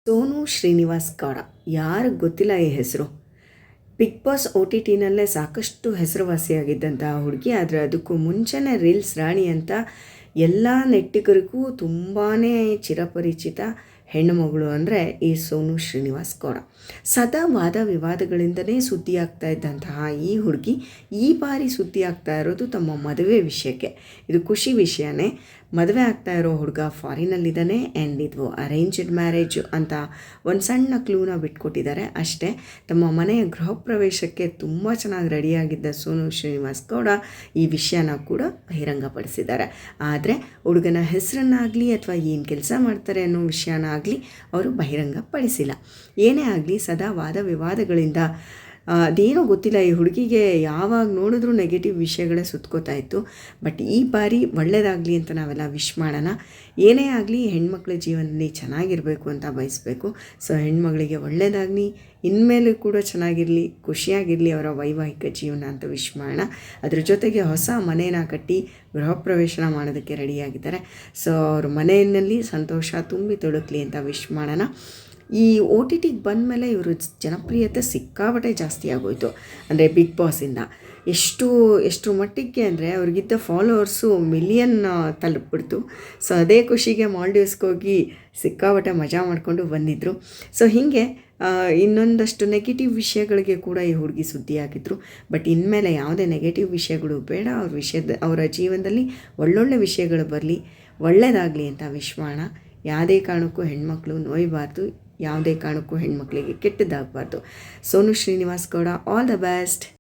ಸೋನು ಶ್ರೀನಿವಾಸ್ ಗೌಡ ಯಾರಿಗೆ ಗೊತ್ತಿಲ್ಲ ಈ ಹೆಸರು. ಬಿಗ್ ಬಾಸ್ OTTನಲ್ಲೇ ಸಾಕಷ್ಟು ಹೆಸರುವಾಸಿಯಾಗಿದ್ದಂತಹ ಹುಡುಗಿ. ಆದರೆ ಅದಕ್ಕೂ ಮುಂಚೆನೇ ರೀಲ್ಸ್ ರಾಣಿ ಅಂತ ಎಲ್ಲ ನೆಟ್ಟಿಗರಿಗೂ ತುಂಬಾ ಚಿರಪರಿಚಿತ ಹೆಣ್ಣುಮಗಳು ಅಂದರೆ ಈ ಸೋನು ಶ್ರೀನಿವಾಸ್ ಗೌಡ. ಸದಾ ವಾದ ವಿವಾದಗಳಿಂದಲೇ ಸುದ್ದಿ ಆಗ್ತಾ ಇದ್ದಂತಹ ಈ ಹುಡುಗಿ ಈ ಬಾರಿ ಸುದ್ದಿ ಆಗ್ತಾ ಇರೋದು ತಮ್ಮ ಮದುವೆ ವಿಷಯಕ್ಕೆ. ಇದು ಖುಷಿ ವಿಷಯನೇ. ಮದುವೆ ಆಗ್ತಾ ಇರೋ ಹುಡುಗ ಫಾರಿನಲ್ಲಿದ್ದಾನೆ ಆ್ಯಂಡ್ ಇದು ಅರೇಂಜ್ಡ್ ಮ್ಯಾರೇಜ್ ಅಂತ ಒಂದು ಸಣ್ಣ ಕ್ಲೂನ ಬಿಟ್ಕೊಟ್ಟಿದ್ದಾರೆ ಅಷ್ಟೇ. ತಮ್ಮ ಮನೆಯ ಗೃಹ ಪ್ರವೇಶಕ್ಕೆ ತುಂಬ ಚೆನ್ನಾಗಿ ರೆಡಿಯಾಗಿದ್ದ ಸೋನು ಶ್ರೀನಿವಾಸ್ ಗೌಡ ಈ ವಿಷಯನ ಕೂಡ ಬಹಿರಂಗಪಡಿಸಿದ್ದಾರೆ. ಆದರೆ ಹುಡುಗನ ಹೆಸರನ್ನಾಗಲಿ ಅಥವಾ ಏನು ಕೆಲಸ ಮಾಡ್ತಾರೆ ಅನ್ನೋ ವಿಷಯನ ಆಗಲಿ ಅವರು ಬಹಿರಂಗಪಡಿಸಿಲ್ಲ. ಏನೇ ಆಗಲಿ ಸದಾ ವಾದ ವಿವಾದಗಳಿಂದ ಅದೇನೋ ಗೊತ್ತಿಲ್ಲ, ಈ ಹುಡುಗಿಗೆ ಯಾವಾಗ ನೋಡಿದ್ರೂ ನೆಗೆಟಿವ್ ವಿಷಯಗಳೇ ಸುತ್ಕೋತಾ ಇತ್ತು. ಬಟ್ ಈ ಬಾರಿ ಒಳ್ಳೆಯದಾಗಲಿ ಅಂತ ನಾವೆಲ್ಲ ವಿಶ್ ಮಾಡೋಣ. ಏನೇ ಆಗಲಿ ಹೆಣ್ಮಕ್ಳ ಜೀವನದಲ್ಲಿ ಚೆನ್ನಾಗಿರಬೇಕು ಅಂತ ಬಯಸಬೇಕು. ಸೊ ಹೆಣ್ಮಗಳಿಗೆ ಒಳ್ಳೆಯದಾಗಲಿ, ಇನ್ಮೇಲೂ ಕೂಡ ಚೆನ್ನಾಗಿರಲಿ, ಖುಷಿಯಾಗಿರಲಿ ಅವರ ವೈವಾಹಿಕ ಜೀವನ ಅಂತ ವಿಶ್ ಮಾಡೋಣ. ಅದ್ರ ಜೊತೆಗೆ ಹೊಸ ಮನೇನ ಕಟ್ಟಿ ಗೃಹ ಪ್ರವೇಶನ ಮಾಡೋದಕ್ಕೆ ರೆಡಿಯಾಗಿದ್ದಾರೆ. ಸೊ ಅವ್ರ ಮನೆಯಲ್ಲಿ ಸಂತೋಷ ತುಂಬಿ ತೊಡಕಲಿ ಅಂತ ವಿಶ್ ಮಾಡೋಣ. ಈ OTTಗೆ ಬಂದ ಮೇಲೆ ಇವರು ಜನಪ್ರಿಯತೆ ಸಿಕ್ಕಾಪಟ್ಟೆ ಜಾಸ್ತಿ ಆಗೋಯಿತು. ಅಂದರೆ ಬಿಗ್ ಬಾಸಿಂದ ಎಷ್ಟು ಮಟ್ಟಿಗೆ ಅಂದರೆ ಅವ್ರಿಗಿದ್ದ ಫಾಲೋವರ್ಸು ಮಿಲಿಯನ್ ತಲುಪಿಬಿಡ್ತು. ಸೊ ಅದೇ ಖುಷಿಗೆ ಮಾಲ್ಡೀವ್ಸ್ಗೆ ಹೋಗಿ ಸಿಕ್ಕಾಪಟ್ಟೆ ಮಜಾ ಮಾಡಿಕೊಂಡು ಬಂದಿದ್ದರು. ಸೊ ಹೀಗೆ ಇನ್ನೊಂದಷ್ಟು ನೆಗೆಟಿವ್ ವಿಷಯಗಳಿಗೆ ಕೂಡ ಈ ಹುಡುಗಿ ಸುದ್ದಿಯಾಗಿದ್ದರು. ಬಟ್ ಇನ್ಮೇಲೆ ಯಾವುದೇ ನೆಗೆಟಿವ್ ವಿಷಯಗಳು ಬೇಡ, ಅವರ ಜೀವನದಲ್ಲಿ ಒಳ್ಳೊಳ್ಳೆ ವಿಷಯಗಳು ಬರಲಿ, ಒಳ್ಳೆಯದಾಗಲಿ ಅಂತ ವಿಶ್ ಮಾಡೋಣ. ಯಾವುದೇ ಕಾರಣಕ್ಕೂ ಹೆಣ್ಮಕ್ಳು ನೋಯಬಾರ್ದು, ಯಾವುದೇ ಕಾರಣಕ್ಕೂ ಹೆಣ್ಮಕ್ಳಿಗೆ ಕೆಟ್ಟದ್ದಾಗಬಾರ್ದು. Sonu Srinivas Gowda, all the best.